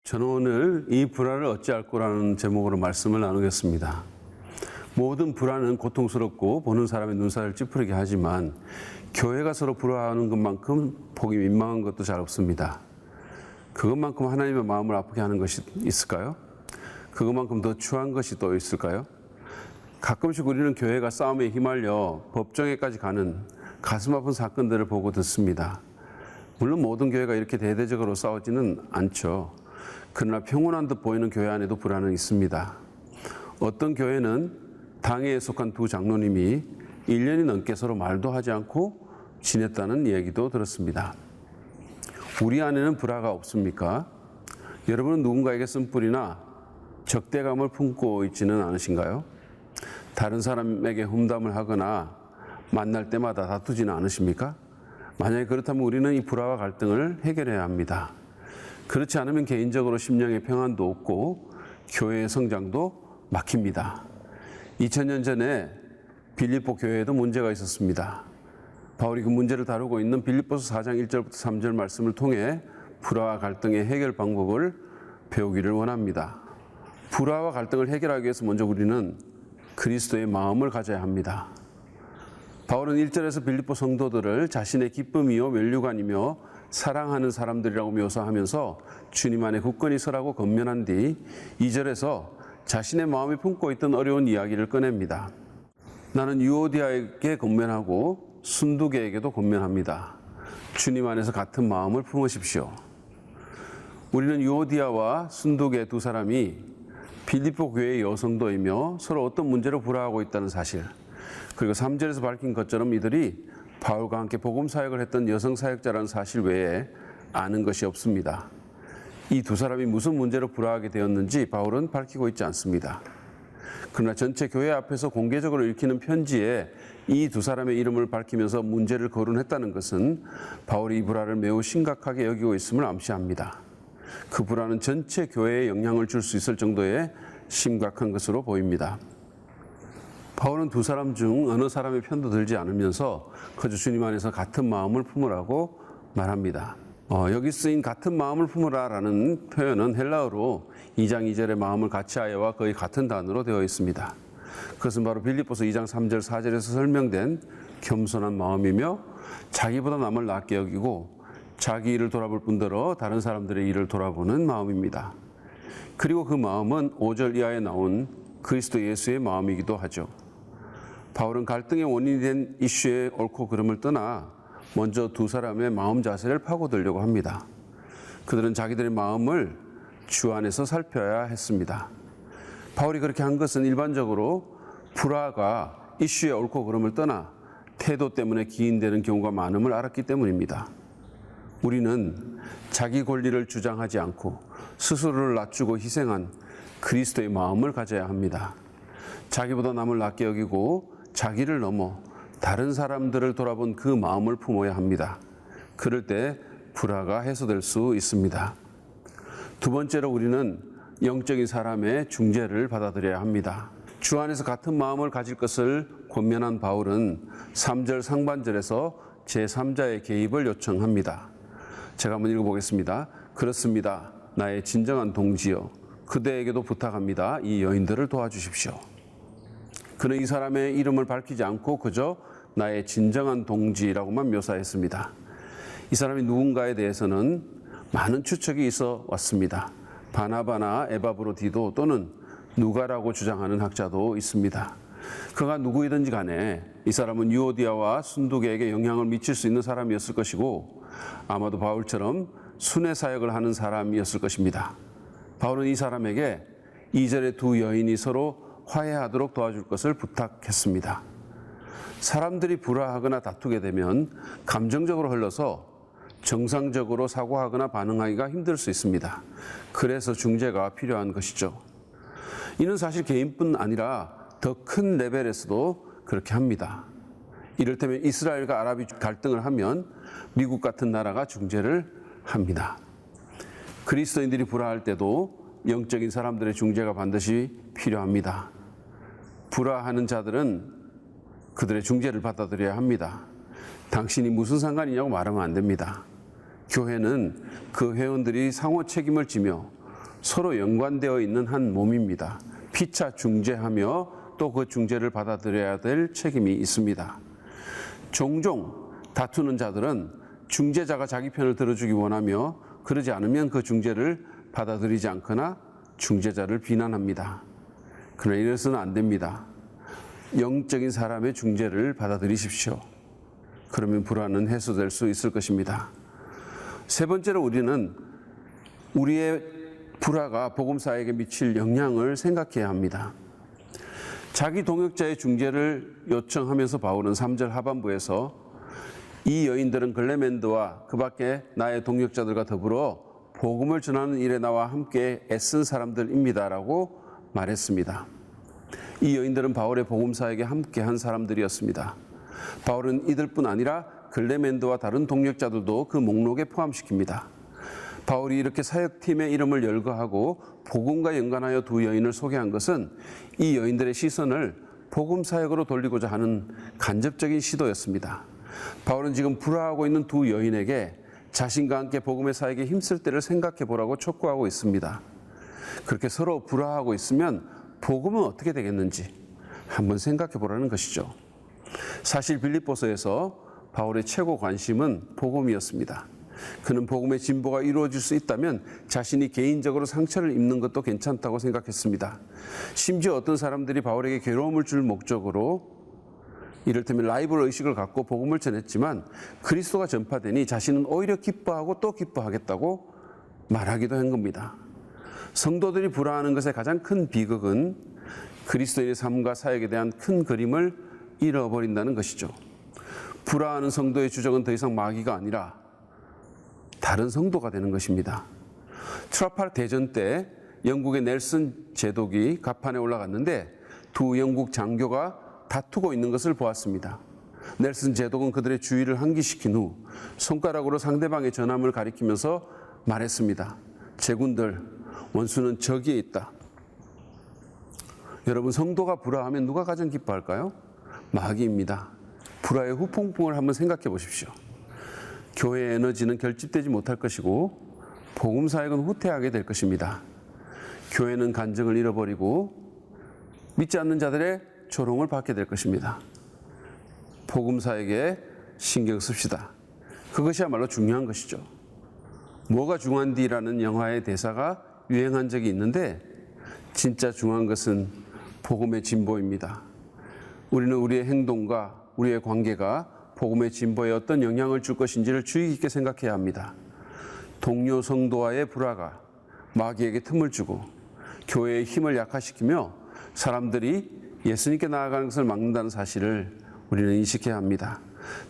저는 오늘 이 불화를 어찌할 거라는 제목으로 말씀을 나누겠습니다. 모든 불화는 고통스럽고 보는 사람의 눈살을 찌푸리게 하지만 교회가 서로 불화하는 것만큼 보기 민망한 것도 잘 없습니다. 그것만큼 하나님의 마음을 아프게 하는 것이 있을까요? 그것만큼 더 추한 것이 또 있을까요? 가끔씩 우리는 교회가 싸움에 휘말려 법정에까지 가는 가슴 아픈 사건들을 보고 듣습니다. 물론 모든 교회가 이렇게 대대적으로 싸우지는 않죠. 그러나 평온한 듯 보이는 교회 안에도 불화는 있습니다. 어떤 교회는 당회에 속한 두 장로님이 1년이 넘게 서로 말도 하지 않고 지냈다는 얘기도 들었습니다. 우리 안에는 불화가 없습니까? 여러분은 누군가에게 쓴뿌리나 적대감을 품고 있지는 않으신가요? 다른 사람에게 험담을 하거나 만날 때마다 다투지는 않으십니까? 만약에 그렇다면 우리는 이 불화와 갈등을 해결해야 합니다. 그렇지 않으면 개인적으로 심령의 평안도 없고 교회의 성장도 막힙니다. 2000년 전에 빌립보 교회에도 문제가 있었습니다. 바울이 그 문제를 다루고 있는 빌립보서 4장 1절부터 3절 말씀을 통해 불화와 갈등의 해결 방법을 배우기를 원합니다. 불화와 갈등을 해결하기 위해서 먼저 우리는 그리스도의 마음을 가져야 합니다. 바울은 1절에서 빌립보 성도들을 자신의 기쁨이요 면류관이며 사랑하는 사람들이라고 묘사하면서 주님 안에 굳건히 서라고 권면한 뒤 2절에서 자신의 마음에 품고 있던 어려운 이야기를 꺼냅니다. 나는 유오디아에게 권면하고 순두계에게도 권면합니다. 주님 안에서 같은 마음을 품으십시오. 우리는 유오디아와 순두계 두 사람이 빌립보 교회의 여성도이며 서로 어떤 문제로 불화하고 있다는 사실, 그리고 3절에서 밝힌 것처럼 이들이 바울과 함께 복음 사역을 했던 여성 사역자라는 사실 외에 아는 것이 없습니다. 이 두 사람이 무슨 문제로 불화하게 되었는지 바울은 밝히고 있지 않습니다. 그러나 전체 교회 앞에서 공개적으로 읽히는 편지에 이 두 사람의 이름을 밝히면서 문제를 거론했다는 것은 바울이 이 불화를 매우 심각하게 여기고 있음을 암시합니다. 그 불화는 전체 교회에 영향을 줄 수 있을 정도의 심각한 것으로 보입니다. 바울은 두 사람 중 어느 사람의 편도 들지 않으면서 그저 주님 안에서 같은 마음을 품으라고 말합니다. 여기 쓰인 같은 마음을 품으라라는 표현은 헬라어로 2장 2절의 마음을 같이하여와 거의 같은 단어로 되어 있습니다. 그것은 바로 빌립보서 2장 3절 4절에서 설명된 겸손한 마음이며 자기보다 남을 낮게 여기고 자기 일을 돌아볼 뿐더러 다른 사람들의 일을 돌아보는 마음입니다. 그리고 그 마음은 5절 이하에 나온 그리스도 예수의 마음이기도 하죠. 바울은 갈등의 원인이 된 이슈의 옳고 그름을 떠나 먼저 두 사람의 마음 자세를 파고들려고 합니다. 그들은 자기들의 마음을 주 안에서 살펴야 했습니다. 바울이 그렇게 한 것은 일반적으로 불화가 이슈의 옳고 그름을 떠나 태도 때문에 기인되는 경우가 많음을 알았기 때문입니다. 우리는 자기 권리를 주장하지 않고 스스로를 낮추고 희생한 그리스도의 마음을 가져야 합니다. 자기보다 남을 낮게 여기고 자기를 넘어 다른 사람들을 돌아본 그 마음을 품어야 합니다. 그럴 때 불화가 해소될 수 있습니다. 두 번째로 우리는 영적인 사람의 중재를 받아들여야 합니다. 주 안에서 같은 마음을 가질 것을 권면한 바울은 3절 상반절에서 제3자의 개입을 요청합니다. 제가 한번 읽어보겠습니다. 그렇습니다. 나의 진정한 동지여, 그대에게도 부탁합니다. 이 여인들을 도와주십시오. 그는 이 사람의 이름을 밝히지 않고 그저 나의 진정한 동지라고만 묘사했습니다. 이 사람이 누군가에 대해서는 많은 추측이 있어 왔습니다. 바나바나 에바브로디도 또는 누가라고 주장하는 학자도 있습니다. 그가 누구이든지 간에 이 사람은 유오디아와 순두계에게 영향을 미칠 수 있는 사람이었을 것이고 아마도 바울처럼 순회 사역을 하는 사람이었을 것입니다. 바울은 이 사람에게 2절의 두 여인이 서로 화해하도록 도와줄 것을 부탁했습니다. 사람들이 불화하거나 다투게 되면 감정적으로 흘러서 정상적으로 사고하거나 반응하기가 힘들 수 있습니다. 그래서 중재가 필요한 것이죠. 이는 사실 개인뿐 아니라 더 큰 레벨에서도 그렇게 합니다. 이를테면 이스라엘과 아랍이 갈등을 하면 미국 같은 나라가 중재를 합니다. 그리스도인들이 불화할 때도 영적인 사람들의 중재가 반드시 필요합니다. 불화하는 자들은 그들의 중재를 받아들여야 합니다. 당신이 무슨 상관이냐고 말하면 안 됩니다. 교회는 그 회원들이 상호 책임을 지며 서로 연관되어 있는 한 몸입니다. 피차 중재하며 또 그 중재를 받아들여야 될 책임이 있습니다. 종종 다투는 자들은 중재자가 자기 편을 들어주기 원하며 그러지 않으면 그 중재를 받아들이지 않거나 중재자를 비난합니다. 그러나 이래서는 안 됩니다. 영적인 사람의 중재를 받아들이십시오. 그러면 불화는 해소될 수 있을 것입니다. 세 번째로 우리는 우리의 불화가 복음사에게 미칠 영향을 생각해야 합니다. 자기 동역자의 중재를 요청하면서 바울은 3절 하반부에서 이 여인들은 글레멘드와 그 밖에 나의 동역자들과 더불어 복음을 전하는 일에 나와 함께 애쓴 사람들입니다라고 말했습니다. 이 여인들은 바울의 복음사에게 함께한 사람들이었습니다. 바울은 이들뿐 아니라 글레멘드와 다른 동역자들도 그 목록에 포함시킵니다. 바울이 이렇게 사역팀의 이름을 열거하고 복음과 연관하여 두 여인을 소개한 것은 이 여인들의 시선을 복음 사역으로 돌리고자 하는 간접적인 시도였습니다. 바울은 지금 불화하고 있는 두 여인에게 자신과 함께 복음의 사역에 힘쓸 때를 생각해 보라고 촉구하고 있습니다. 그렇게 서로 불화하고 있으면 복음은 어떻게 되겠는지 한번 생각해 보라는 것이죠. 사실 빌립보서에서 바울의 최고 관심은 복음이었습니다. 그는 복음의 진보가 이루어질 수 있다면 자신이 개인적으로 상처를 입는 것도 괜찮다고 생각했습니다. 심지어 어떤 사람들이 바울에게 괴로움을 줄 목적으로 이를테면 라이벌 의식을 갖고 복음을 전했지만 그리스도가 전파되니 자신은 오히려 기뻐하고 또 기뻐하겠다고 말하기도 한 겁니다. 성도들이 불화하는 것의 가장 큰 비극은 그리스도인의 삶과 사역에 대한 큰 그림을 잃어버린다는 것이죠. 불화하는 성도의 주적은 더 이상 마귀가 아니라 다른 성도가 되는 것입니다. 트라팔 대전 때 영국의 넬슨 제독이 갑판에 올라갔는데 두 영국 장교가 다투고 있는 것을 보았습니다. 넬슨 제독은 그들의 주의를 환기시킨 후 손가락으로 상대방의 전함을 가리키면서 말했습니다. 제군들, 원수는 저기에 있다. 여러분, 성도가 불화하면 누가 가장 기뻐할까요? 마귀입니다. 불화의 후폭풍을 한번 생각해 보십시오. 교회의 에너지는 결집되지 못할 것이고 복음 사역은 후퇴하게 될 것입니다. 교회는 간증을 잃어버리고 믿지 않는 자들의 조롱을 받게 될 것입니다. 복음 사역에 신경 씁시다. 그것이야말로 중요한 것이죠. 뭐가 중요한디라는 영화의 대사가 유행한 적이 있는데 진짜 중요한 것은 복음의 진보입니다. 우리는 우리의 행동과 우리의 관계가 복음의 진보에 어떤 영향을 줄 것인지를 주의 깊게 생각해야 합니다. 동료 성도와의 불화가 마귀에게 틈을 주고 교회의 힘을 약화시키며 사람들이 예수님께 나아가는 것을 막는다는 사실을 우리는 인식해야 합니다.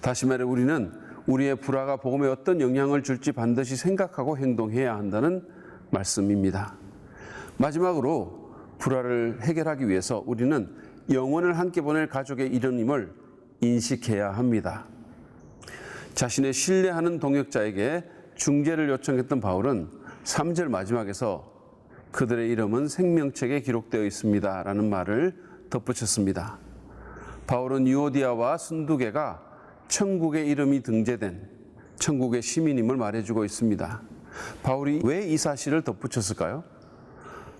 다시 말해 우리는 우리의 불화가 복음에 어떤 영향을 줄지 반드시 생각하고 행동해야 한다는 말씀입니다. 마지막으로 불화를 해결하기 위해서 우리는 영혼을 함께 보낼 가족의 일원임을 인식해야 합니다. 자신의 신뢰하는 동역자에게 중재를 요청했던 바울은 3절 마지막에서 그들의 이름은 생명책에 기록되어 있습니다 라는 말을 덧붙였습니다. 바울은 유오디아와 순두개가 천국의 이름이 등재된 천국의 시민임을 말해주고 있습니다. 바울이 왜 이 사실을 덧붙였을까요?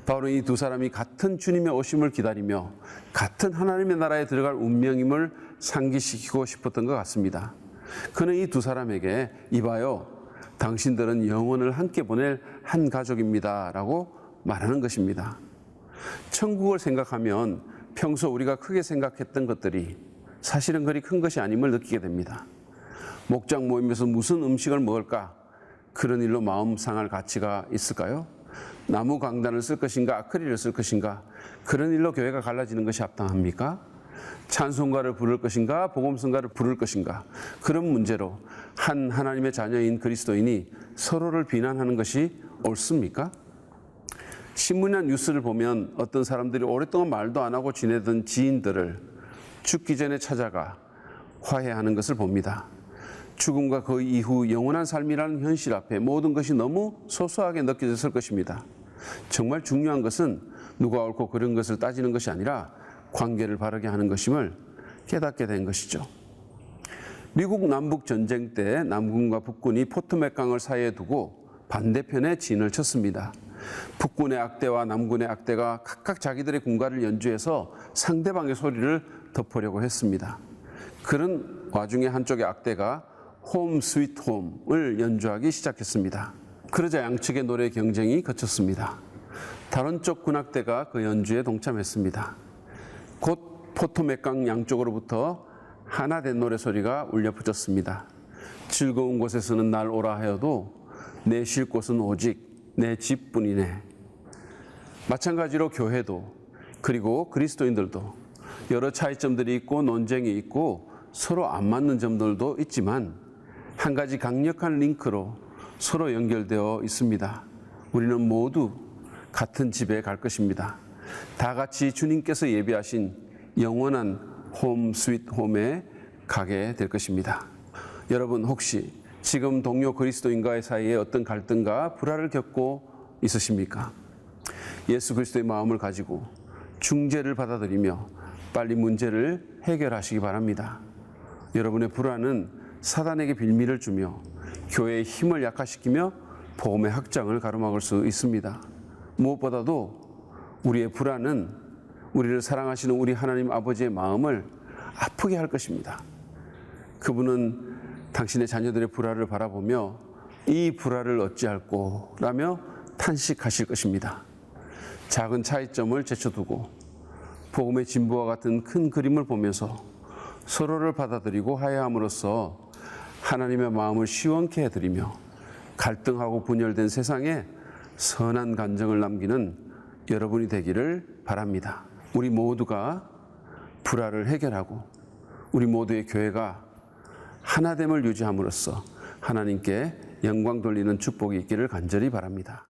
바울은 이 두 사람이 같은 주님의 오심을 기다리며 같은 하나님의 나라에 들어갈 운명임을 상기시키고 싶었던 것 같습니다. 그는 이 두 사람에게 이봐요, 당신들은 영혼을 함께 보낼 한 가족입니다 라고 말하는 것입니다. 천국을 생각하면 평소 우리가 크게 생각했던 것들이 사실은 그리 큰 것이 아님을 느끼게 됩니다. 목장 모임에서 무슨 음식을 먹을까? 그런 일로 마음 상할 가치가 있을까요? 나무 강단을 쓸 것인가 아크릴을 쓸 것인가 그런 일로 교회가 갈라지는 것이 합당합니까? 찬송가를 부를 것인가 복음성가를 부를 것인가 그런 문제로 한 하나님의 자녀인 그리스도인이 서로를 비난하는 것이 옳습니까? 신문이나 뉴스를 보면 어떤 사람들이 오랫동안 말도 안 하고 지내던 지인들을 죽기 전에 찾아가 화해하는 것을 봅니다. 죽음과 그 이후 영원한 삶이라는 현실 앞에 모든 것이 너무 소소하게 느껴졌을 것입니다. 정말 중요한 것은 누가 옳고 그른 것을 따지는 것이 아니라 관계를 바르게 하는 것임을 깨닫게 된 것이죠. 미국 남북 전쟁 때 남군과 북군이 포트맥강을 사이에 두고 반대편에 진을 쳤습니다. 북군의 악대와 남군의 악대가 각각 자기들의 군가를 연주해서 상대방의 소리를 덮으려고 했습니다. 그런 와중에 한쪽의 악대가 홈 스윗 홈을 연주하기 시작했습니다. 그러자 양측의 노래 경쟁이 거쳤습니다. 다른 쪽 군악대가 그 연주에 동참했습니다. 곧 포토맥강 양쪽으로부터 하나 된 노래소리가 울려 퍼졌습니다. 즐거운 곳에서는 날 오라 하여도 내 쉴 곳은 오직 내 집뿐이네. 마찬가지로 교회도 그리고 그리스도인들도 여러 차이점들이 있고 논쟁이 있고 서로 안 맞는 점들도 있지만 한 가지 강력한 링크로 서로 연결되어 있습니다. 우리는 모두 같은 집에 갈 것입니다. 다 같이 주님께서 예비하신 영원한 홈 스윗 홈에 가게 될 것입니다. 여러분 혹시 지금 동료 그리스도인과의 사이에 어떤 갈등과 불화를 겪고 있으십니까? 예수 그리스도의 마음을 가지고 중재를 받아들이며 빨리 문제를 해결하시기 바랍니다. 여러분의 불화는 사단에게 빌미를 주며 교회의 힘을 약화시키며 복음의 확장을 가로막을 수 있습니다. 무엇보다도 우리의 불화는 우리를 사랑하시는 우리 하나님 아버지의 마음을 아프게 할 것입니다. 그분은 당신의 자녀들의 불화를 바라보며 이 불화를 어찌할꼬 라며 탄식하실 것입니다. 작은 차이점을 제쳐두고 복음의 진보와 같은 큰 그림을 보면서 서로를 받아들이고 화해함으로써 하나님의 마음을 시원케 해드리며 갈등하고 분열된 세상에 선한 간정을 남기는 여러분이 되기를 바랍니다. 우리 모두가 불화를 해결하고 우리 모두의 교회가 하나됨을 유지함으로써 하나님께 영광 돌리는 축복이 있기를 간절히 바랍니다.